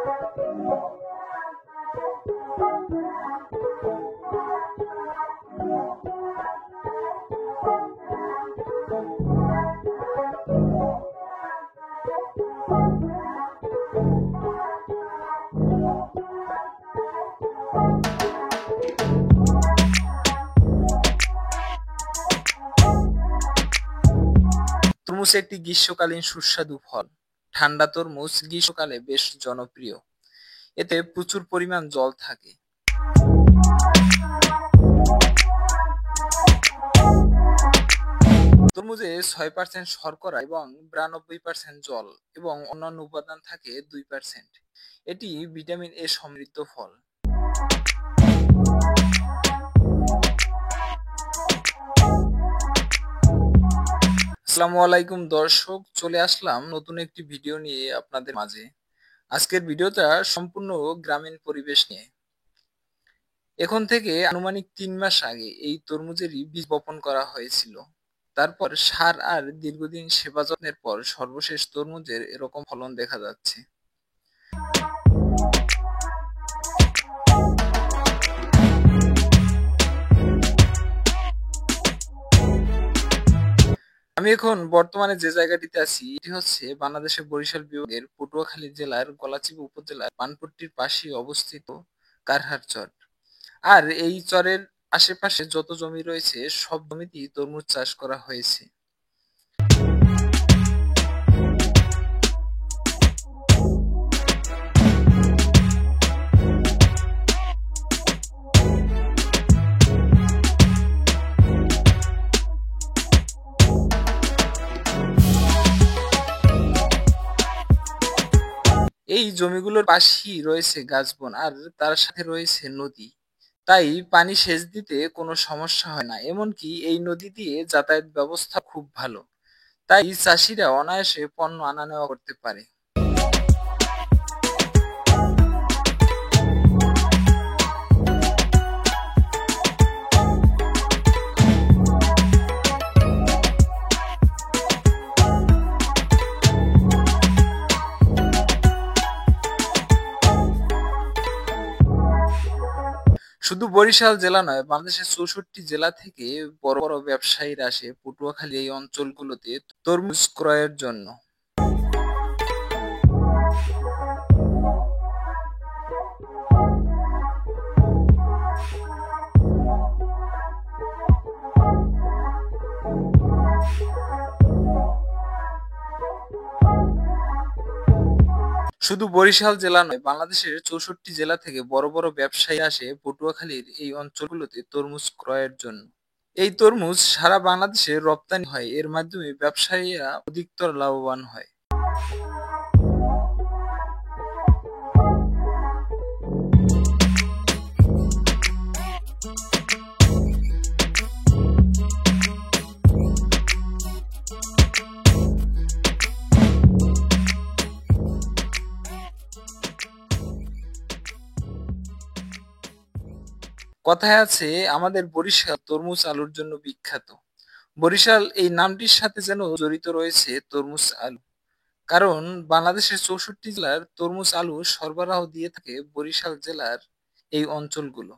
তরমুজ একটি গ্রীষ্মকালীন সুস্বাদু ফল। ঠান্ডা তরমুজ গ্রীষ্মকালে বেশ জনপ্রিয়। এতে প্রচুর পরিমাণ জল থাকে। তরমুজে 6% শর্করা এবং 92% জল এবং অন্যান্য উপাদান থাকে 2%। এটি ভিটামিন এ সমৃদ্ধ ফল। আসসালামু আলাইকুম দর্শক, চলে আসলাম নতুন একটি ভিডিও নিয়ে আপনাদের মাঝে। আজকের ভিডিওটা সম্পূর্ণ গ্রামীণ পরিবেশ নিয়ে। এখন থেকে আনুমানিক 3 মাস আগে এই তরমুজেরই বীজ বপন করা হয়েছিল। তারপর সার আর দীর্ঘদিন সেবা যত্নের পর সর্বশেষ তরমুজের এরকম ফলন দেখা যাচ্ছে। আমি এখন বর্তমানে যে জায়গাটিতে আছি এটি হচ্ছে বাংলাদেশের বরিশাল বিভাগের পটুয়াখালী জেলার গলাচিপা উপজেলার পানপট্টির পাশে অবস্থিত কারহার চর। আর এই চরের আশেপাশে যত জমি রয়েছে সব জমিতেই তরমুজ চাষ করা হয়েছে। এই জমিগুলোর পাশেই রয়েছে গাছবন আর তার সাথে রয়েছে নদী। তাই পানি সেচ দিতে কোনো সমস্যা হয় না, এমনকি এই নদী দিয়ে যাতায়াত ব্যবস্থা খুব ভালো। তাই চাষিরা অনায়াসে পণ্য আনা নেওয়া করতে পারে। শুধু বরিশাল জেলা নয়, বাংলাদেশের 64 জেলা থেকে বড় বড় ব্যবসায়ীরা আসে পটুয়াখালী এই অঞ্চলগুলোতে তরমুজ ক্রয়ের জন্য। শুধু বরিশাল জেলা নয়, বাংলাদেশের 64 জেলা থেকে বড় বড় ব্যবসায়ী আসে পটুয়াখালীর এই অঞ্চলগুলোতে তরমুজ ক্রয়ের জন্য। এই তরমুজ সারা বাংলাদেশে রপ্তানি হয়, এর মাধ্যমে ব্যবসায়ীরা অধিকতর লাভবান হয়। কথায় আছে আমাদের বরিশাল তরমুজ আলুর জন্য বিখ্যাত। বরিশাল এই নামটির সাথে যেন জড়িত রয়েছে তরমুজ আলু। কারণ বাংলাদেশের 64 জেলার তরমুজ আলু সরবরাহ দিয়ে থাকে বরিশাল জেলার এই অঞ্চলগুলো।